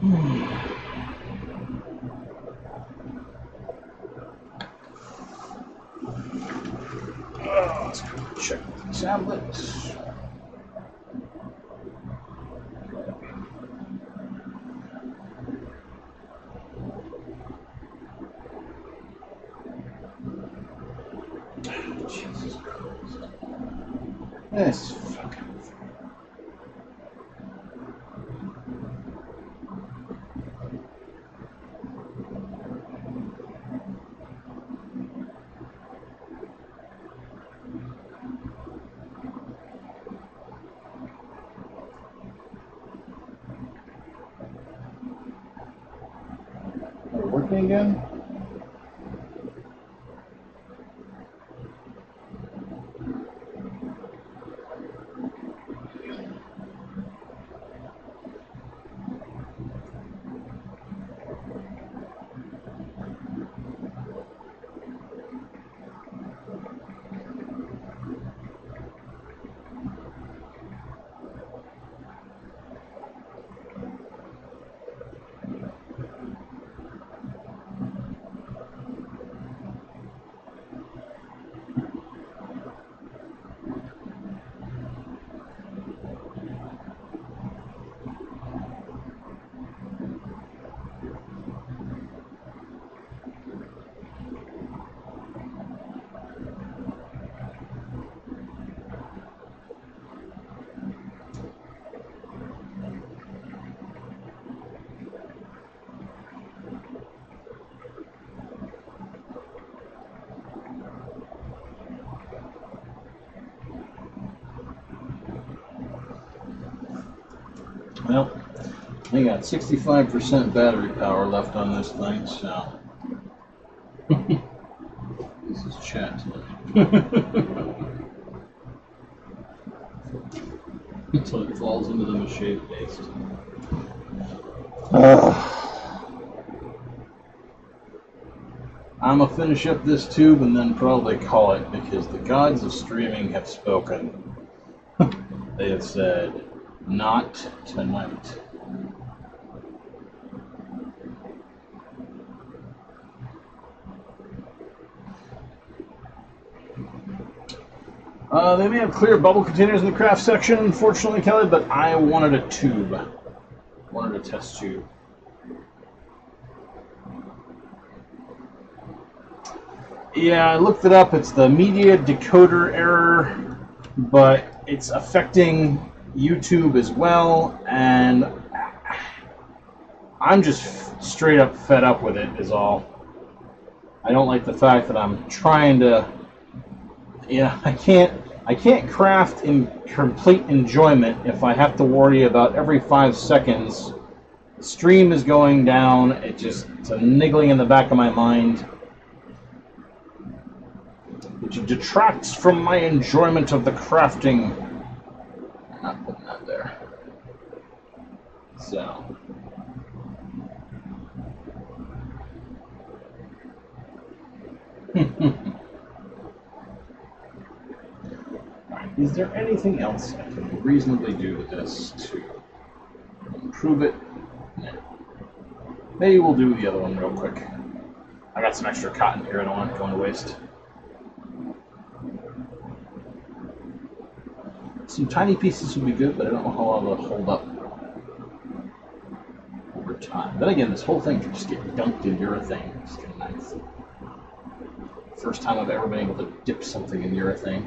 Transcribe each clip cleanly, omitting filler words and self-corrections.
Let's go check the tablet. Jesus Christ. This fucking thing. Are we working again? Well, I got 65% battery power left on this thing, so this is chat. Until it falls into the mache paste. I'm gonna finish up this tube and then probably call it, because the gods of streaming have spoken. They have said, not tonight. They may have clear bubble containers in the craft section, unfortunately, Kelly, but I wanted a tube. I wanted a test tube. Yeah, I looked it up. It's the media decoder error, but it's affecting YouTube as well, and I'm just straight up fed up with it, is all. I don't like the fact that I'm trying to, I can't craft in complete enjoyment if I have to worry about every 5 seconds the stream is going down. It's a niggling in the back of my mind, which detracts from my enjoyment of the crafting. I'm not putting that there. So. Is there anything else I can reasonably do with this to improve it? No. Maybe we'll do the other one real quick. I got some extra cotton here I don't want it going to waste. Some tiny pieces would be good, but I don't know how well they'll hold up over time. Then again, this whole thing can just get dunked in urethane. It's kind of nice. First time I've ever been able to dip something in urethane.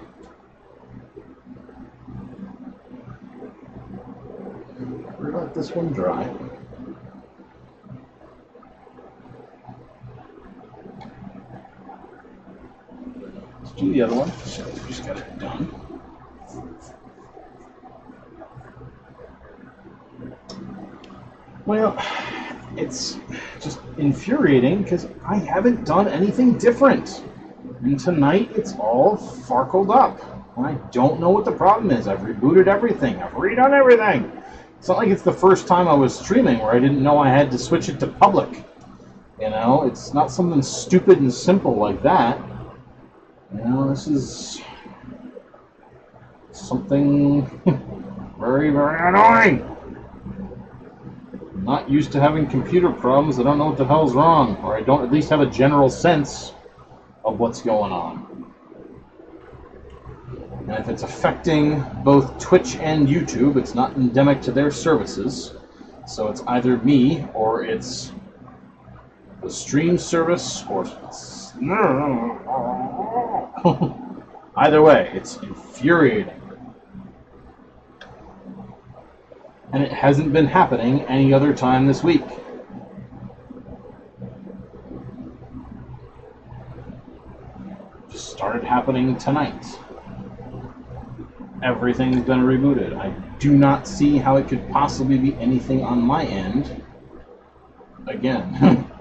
We're gonna let this one dry. Let's do the other one. So we just got it done. Well, it's just infuriating because I haven't done anything different. And tonight it's all farkled up. And I don't know what the problem is. I've rebooted everything. I've redone everything. It's not like it's the first time I was streaming where I didn't know I had to switch it to public. You know, it's not something stupid and simple like that. You know, this is something very, very annoying. not used to having computer problems. I don't know what the hell's wrong, or I don't at least have a general sense of what's going on. And if it's affecting both Twitch and YouTube, it's not endemic to their services. So it's either me, or it's the stream service, or either way, it's infuriating. And it hasn't been happening any other time this week. Just started happening tonight. Everything's been rebooted. I do not see how it could possibly be anything on my end. Again.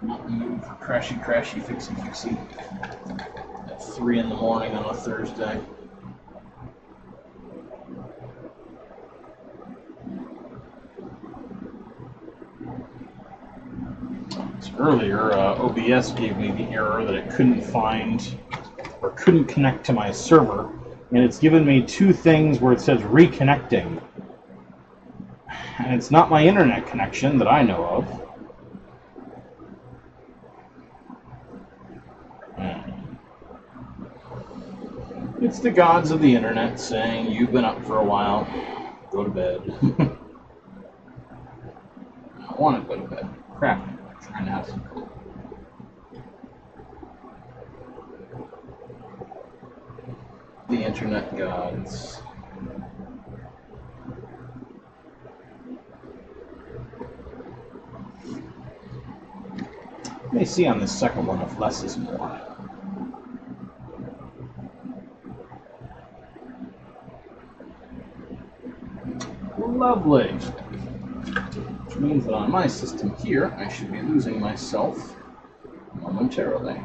Not in the mood for crashy, fixy at 3 in the morning on a Thursday. So earlier, OBS gave me the error that it couldn't find or couldn't connect to my server, and it's given me two things where it says reconnecting. And it's not my internet connection that I know of. It's the gods of the internet saying, you've been up for a while, go to bed. I want to go to bed. Crap, I'm trying to have some food. The internet gods. You may see on this second one if less is more. Lovely. Which means that on my system here, I should be losing myself momentarily.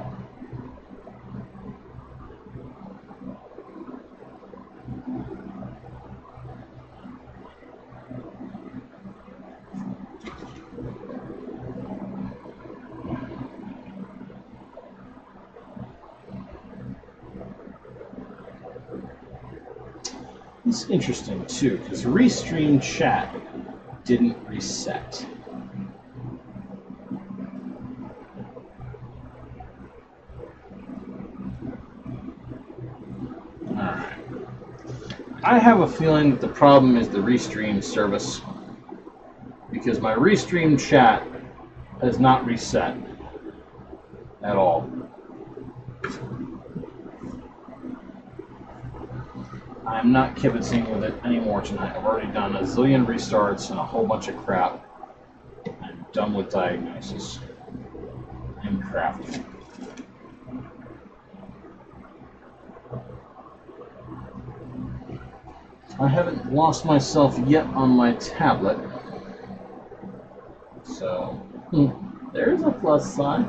It's interesting too, because Restream chat didn't reset. Alright. I have a feeling that the problem is the Restream service, because my Restream chat has not reset at all. I'm not kibitzing with it anymore tonight. I've already done a zillion restarts and a whole bunch of crap. I'm done with diagnosis and crafting. I haven't lost myself yet on my tablet. So, there's a plus side.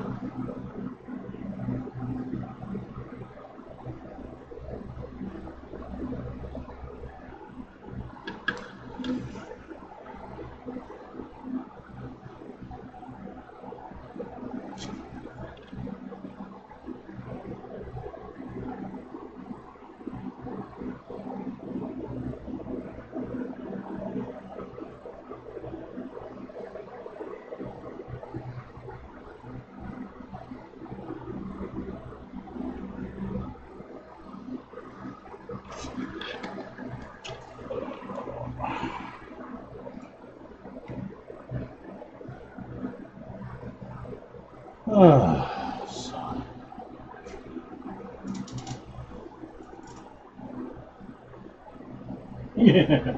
Oh, son. Yeah.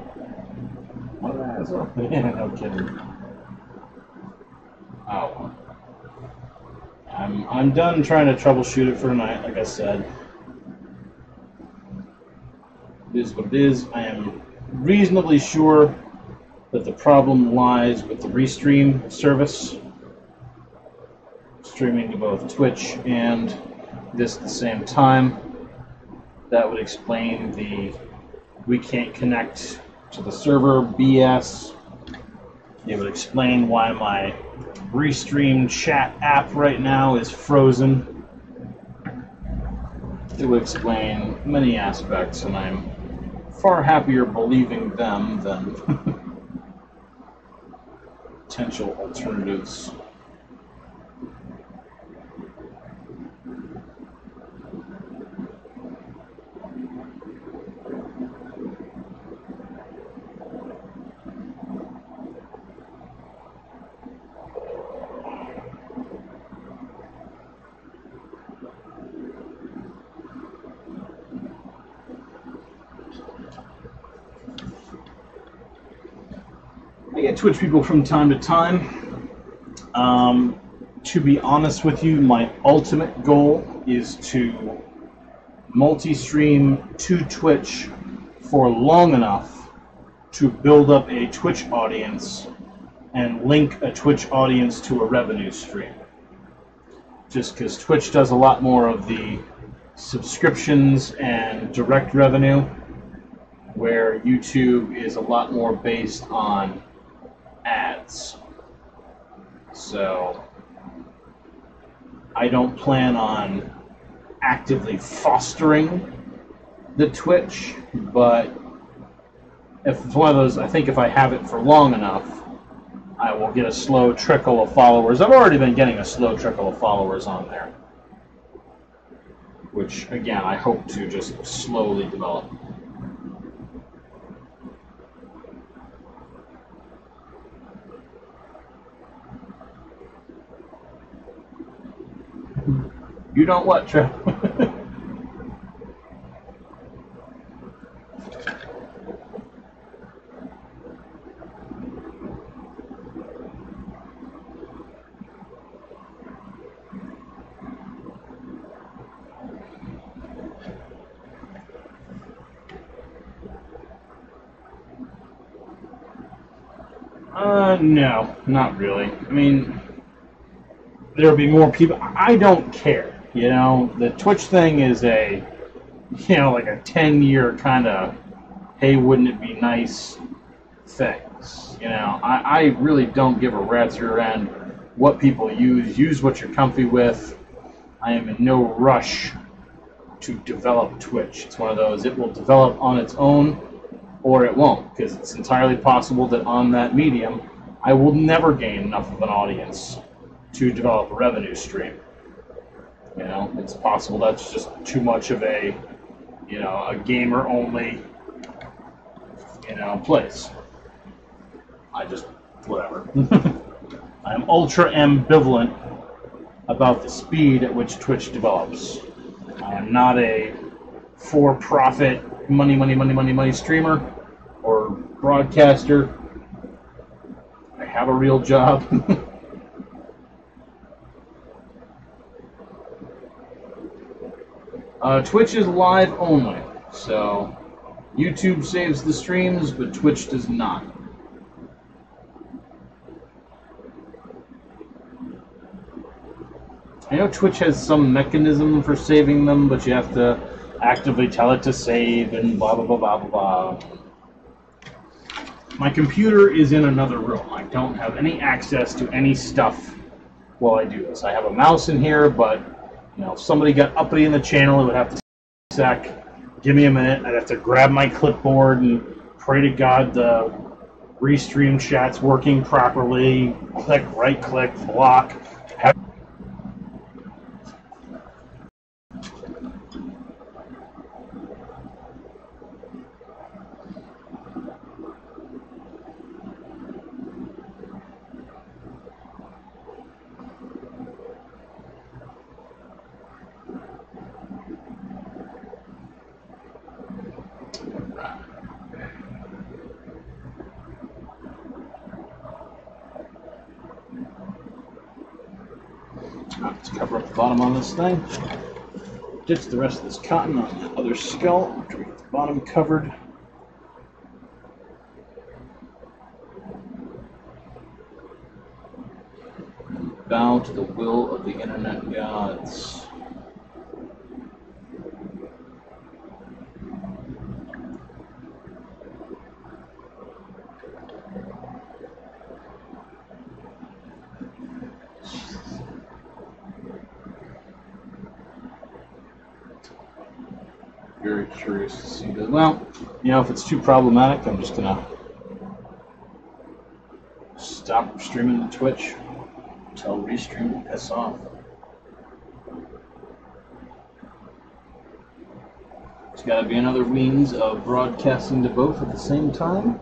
What an asshole. Yeah, no kidding. Oh. I'm done trying to troubleshoot it for tonight, like I said. It is what it is. I am reasonably sure that the problem lies with the Restream service. streaming to both Twitch and this at the same time. That would explain the we can't connect to the server BS. It would explain why my Restream chat app right now is frozen. It would explain many aspects, and I'm far happier believing them than potential alternatives. I get Twitch people from time to time. To be honest with you, my ultimate goal is to multi-stream to Twitch for long enough to build up a Twitch audience and link a Twitch audience to a revenue stream. Just because Twitch does a lot more of the subscriptions and direct revenue, where YouTube is a lot more based on ads. So I don't plan on actively fostering the Twitch, but if it's one of those, I think if I have it for long enough, I will get a slow trickle of followers. I've already been getting a slow trickle of followers on there, which again I hope to just slowly develop. You don't what, Trev? No, not really. I mean, there'll be more people. I don't care. You know, the Twitch thing is a, like a 10-year kind of, hey, wouldn't it be nice things. I really don't give a rat's rear end what people use. Use what you're comfy with. I am in no rush to develop Twitch. It's one of those, it will develop on its own or it won't, because it's entirely possible that on that medium I will never gain enough of an audience to develop a revenue stream. It's possible that's just too much of a, a gamer-only, place. Whatever. I'm ultra ambivalent about the speed at which Twitch develops. I am not a for-profit money streamer or broadcaster. I have a real job. Twitch is live only, so YouTube saves the streams, but Twitch does not. I know Twitch has some mechanism for saving them, but you have to actively tell it to save and blah, blah, blah, blah, blah, blah. My computer is in another room. I don't have any access to any stuff while I do this. I have a mouse in here, but if somebody got uppity in the channel, it would have to give me a minute. I'd have to grab my clipboard and pray to God the Restream chat's working properly. Click, right-click, block. Let's cover up the bottom on this thing. Ditch the rest of this cotton on the other skull after we get the bottom covered. About to the will of the internet gods. Very curious to see that. Well, you know, if it's too problematic, I'm just gonna stop streaming to Twitch. Tell Restream to piss off. There's got to be another means of broadcasting to both at the same time.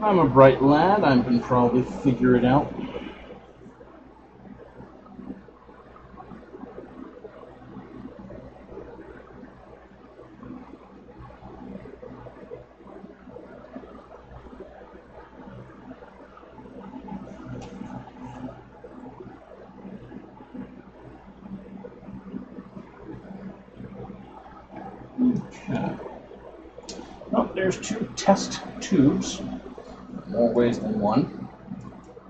I'm a bright lad. I can probably figure it out. Okay. Oh, there's two test tubes. More ways than one.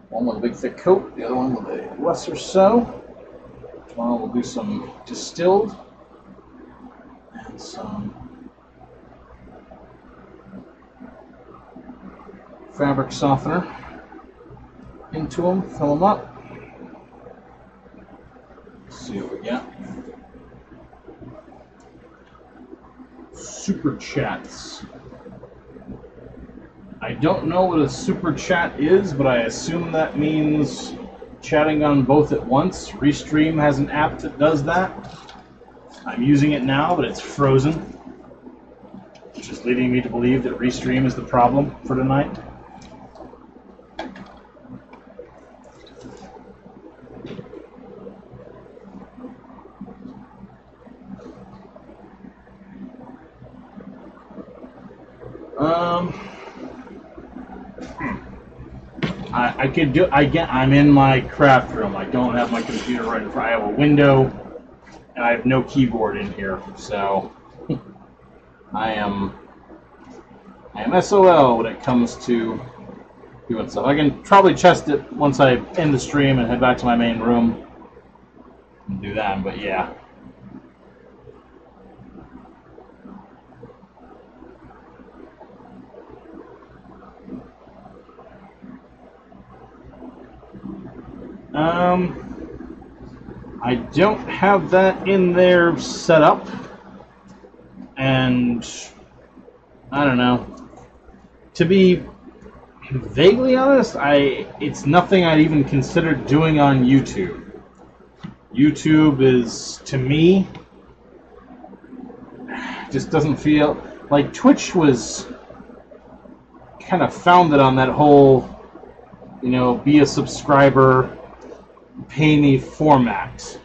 One with a big thick coat, the other one with a lesser so. Tomorrow we'll do some distilled and some fabric softener into them, fill them up. Let's see what we got. Super chats. I don't know what a super chat is, but I assume that means chatting on both at once. Restream has an app that does that. I'm using it now, but it's frozen, which is leading me to believe that Restream is the problem for tonight. I could do. I'm in my craft room. I don't have my computer right in front. I have a window, and I have no keyboard in here, so I am SOL when it comes to doing stuff. I can probably test it once I end the stream and head back to my main room and do that. But yeah. I don't have that in there set up, and I don't know. To be vaguely honest, it's nothing I'd even considered doing on YouTube. YouTube is, to me, just doesn't feel like Twitch was kind of founded on that whole, you know, be a subscriber, pay me format.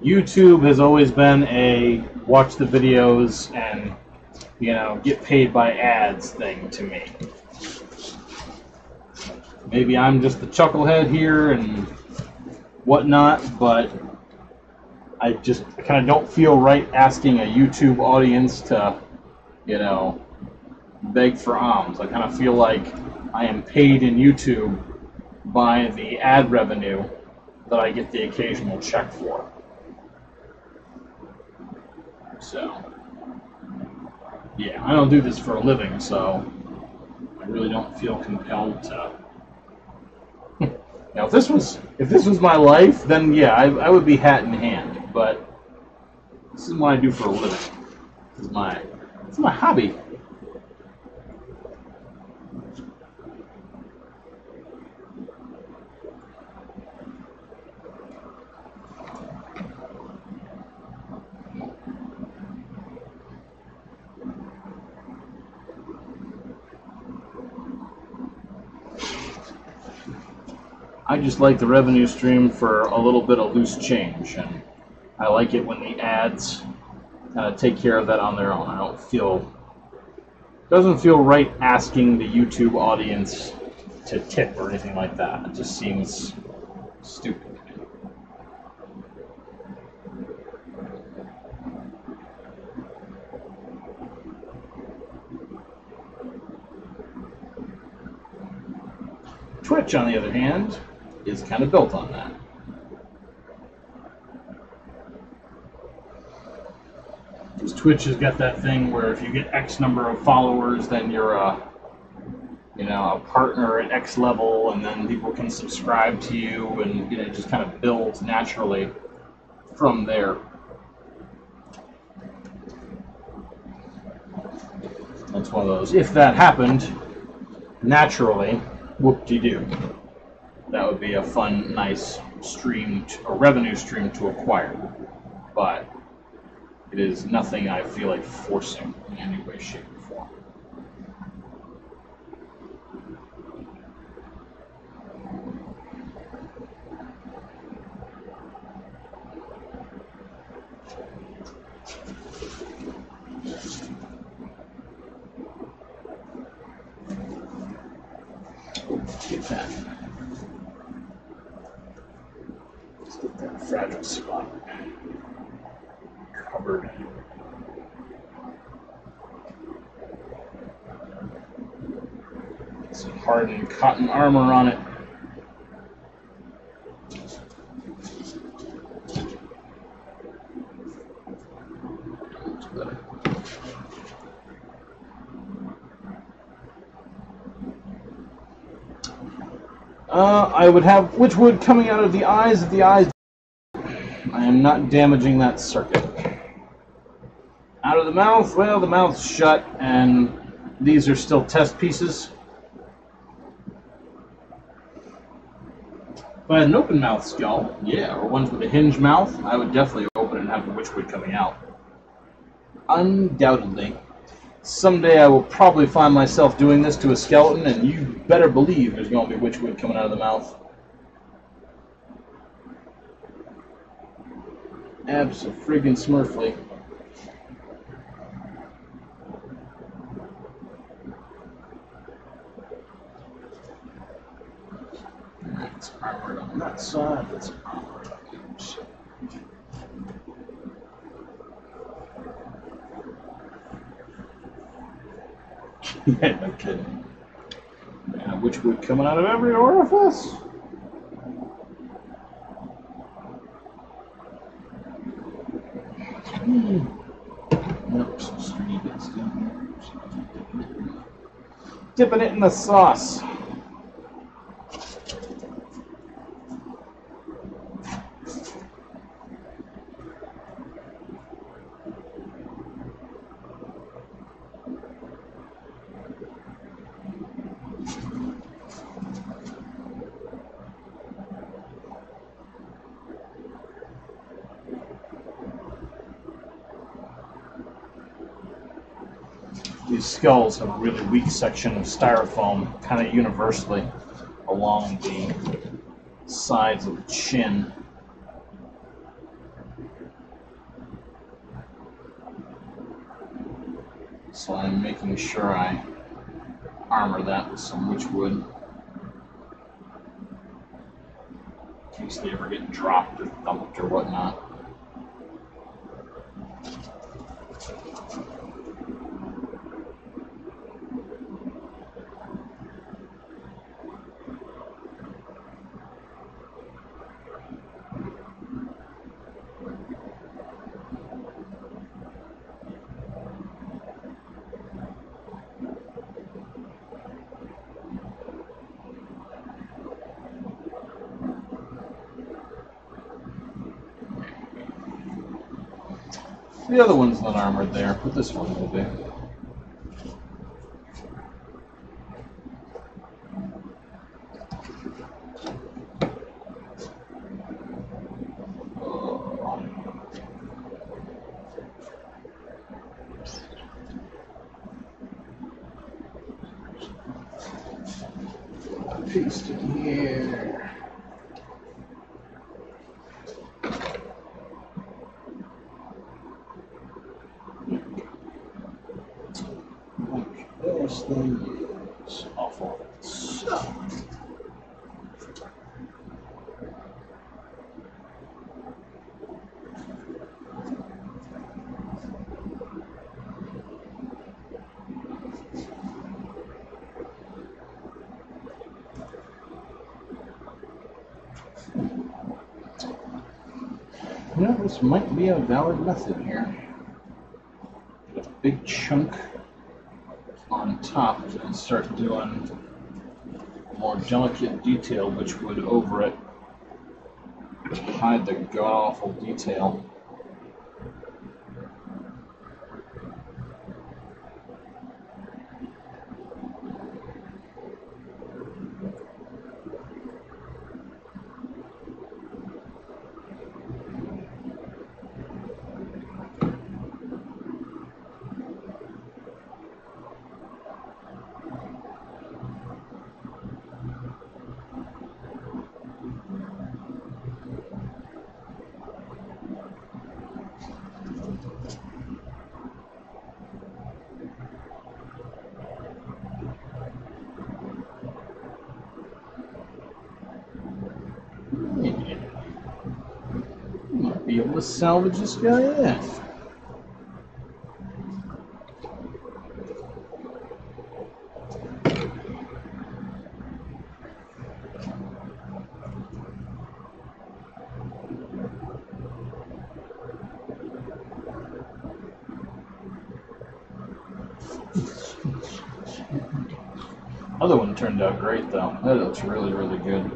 YouTube has always been a watch the videos and, you know, get paid by ads thing to me. Maybe I'm just the chucklehead here and whatnot, but I kind of don't feel right asking a YouTube audience to, you know, beg for alms. I kind of feel like I am paid in YouTube by the ad revenue that I get the occasional check for. So, yeah, I don't do this for a living, so I really don't feel compelled to. Now, if this was my life, then yeah, I would be hat in hand. But this is what I do for a living. It's my hobby. I just like the revenue stream for a little bit of loose change, and I like it when the ads take care of that on their own. It doesn't feel right asking the YouTube audience to tip or anything like that. It just seems stupid. Twitch, on the other hand, is kind of built on that. Because Twitch has got that thing where if you get X number of followers, then you're a partner at X level, and then people can subscribe to you, and it just kind of builds naturally from there. That's one of those. If that happened naturally, whoop-de-doo. That would be a fun, nice stream, a revenue stream to acquire. But it is nothing I feel like forcing in any way, shape, or form. Get that. Let's get that fragile spot covered. Get some hardened cotton armor on it. I would have Wytchwood coming out of the eyes if the eyes. I am not damaging that circuit. Out of the mouth, well, the mouth's shut, and these are still test pieces. If I had an open mouth skull, yeah, or ones with a hinge mouth, I would definitely open it and have the Wytchwood coming out. Undoubtedly. Someday I will probably find myself doing this to a skeleton, and you better believe there's going to be Wytchwood coming out of the mouth. Abso-friggin-smurfly. That's armored on that side, that's armored on the other side. Yeah, no kidding. Yeah, Wytchwood coming out of every orifice. Nope, some sturdy bits down here. Dipping it in the sauce. These skulls have a really weak section of styrofoam, kind of universally, along the sides of the chin. So I'm making sure I armor that with some Wytchwood, in case they ever get dropped or thumped or whatnot. The other one's not armored there, but this one will be. Paste it here. This thing is awful. So. You know, this might be a valid method here. Get a big chunk on top and start doing more delicate detail, which would over it hide the god-awful detail. Might be able to salvage this guy in. Other one turned out great though. That looks really, really good.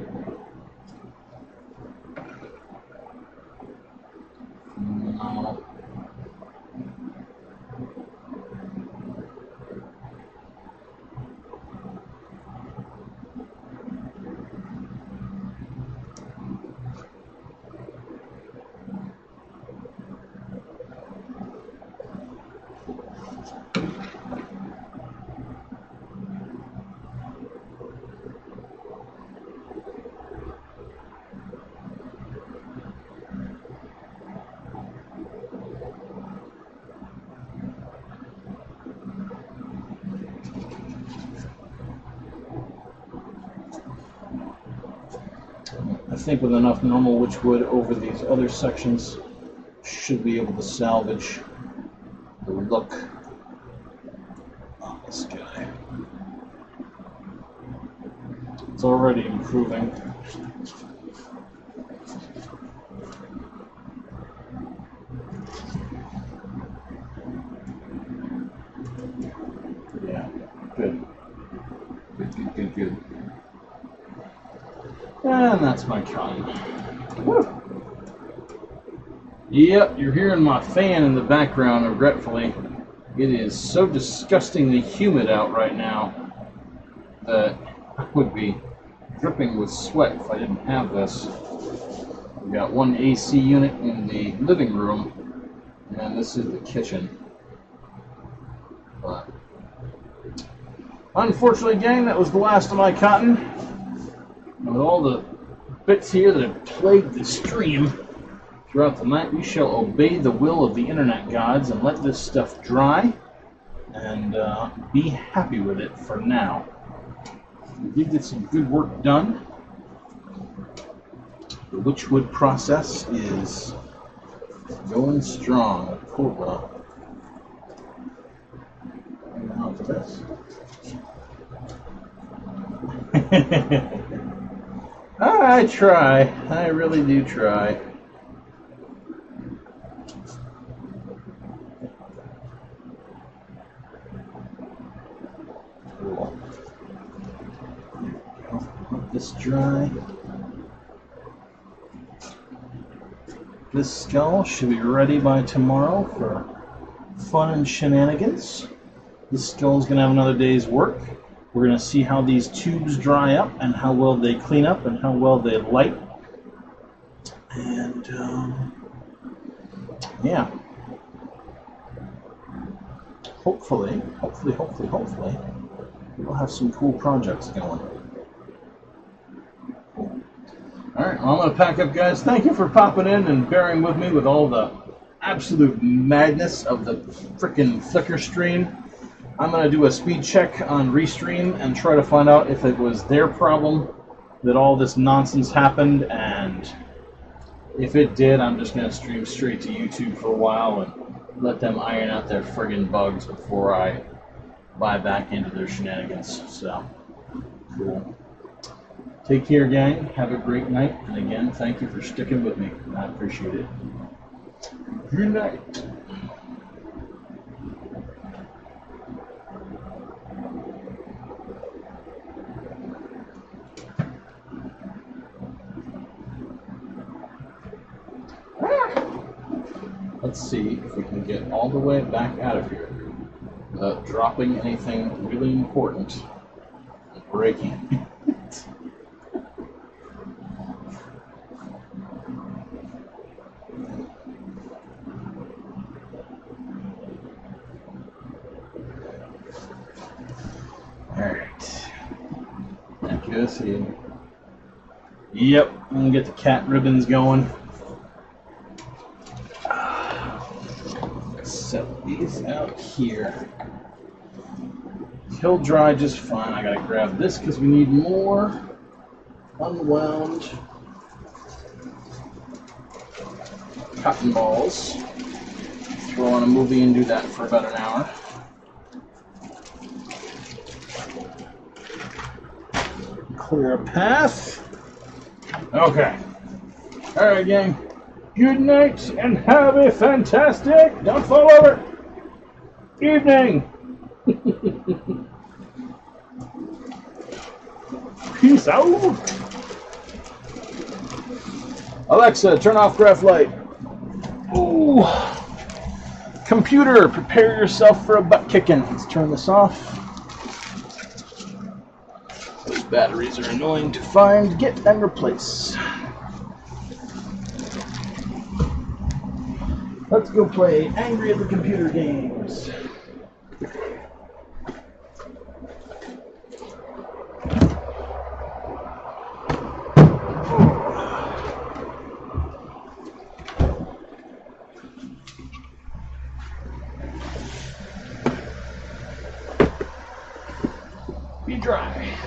No. I think with enough normal Wytchwood over these other sections, should be able to salvage the look on this guy. It's already improving. Yeah, good. Good. And that's my cotton. Woo. Yep, you're hearing my fan in the background, regretfully. It is so disgustingly humid out right now that I would be dripping with sweat if I didn't have this. We've got one AC unit in the living room, and this is the kitchen. But unfortunately, gang, that was the last of my cotton. And with all the bits here that have plagued the stream throughout the night, we shall obey the will of the internet gods and let this stuff dry and be happy with it for now. We did get some good work done. The Wytchwood process is going strong. Cool. Now it's this. I try. I really do try. Cool. Let this dry. This skull should be ready by tomorrow for fun and shenanigans. This skull's going to have another day's work. We're going to see how these tubes dry up and how well they clean up and how well they light. And, yeah. Hopefully, we'll have some cool projects going. Alright, well, I'm going to pack up, guys. Thank you for popping in and bearing with me with all the absolute madness of the frickin' Flickr stream. I'm going to do a speed check on Restream and try to find out if it was their problem that all this nonsense happened, and if it did, I'm just going to stream straight to YouTube for a while and let them iron out their friggin' bugs before I buy back into their shenanigans. So, cool. Take care, gang. Have a great night. And again, thank you for sticking with me. I appreciate it. Good night. Let's see if we can get all the way back out of here without dropping anything really important and breaking. Alright. Accuracy. Yep, I'm gonna get the cat ribbons going. Set these out here. He'll dry just fine. I gotta grab this because we need more unwound cotton balls. Throw on a movie and do that for about an hour. Clear a path. Okay. Alright, gang. Good night and have a fantastic, don't fall over, evening. Peace out. Alexa, turn off graph light. Ooh. Computer, prepare yourself for a butt kicking. Let's turn this off. Those batteries are annoying to find, get, and replace. Let's go play Angry at the Computer games. Be dry.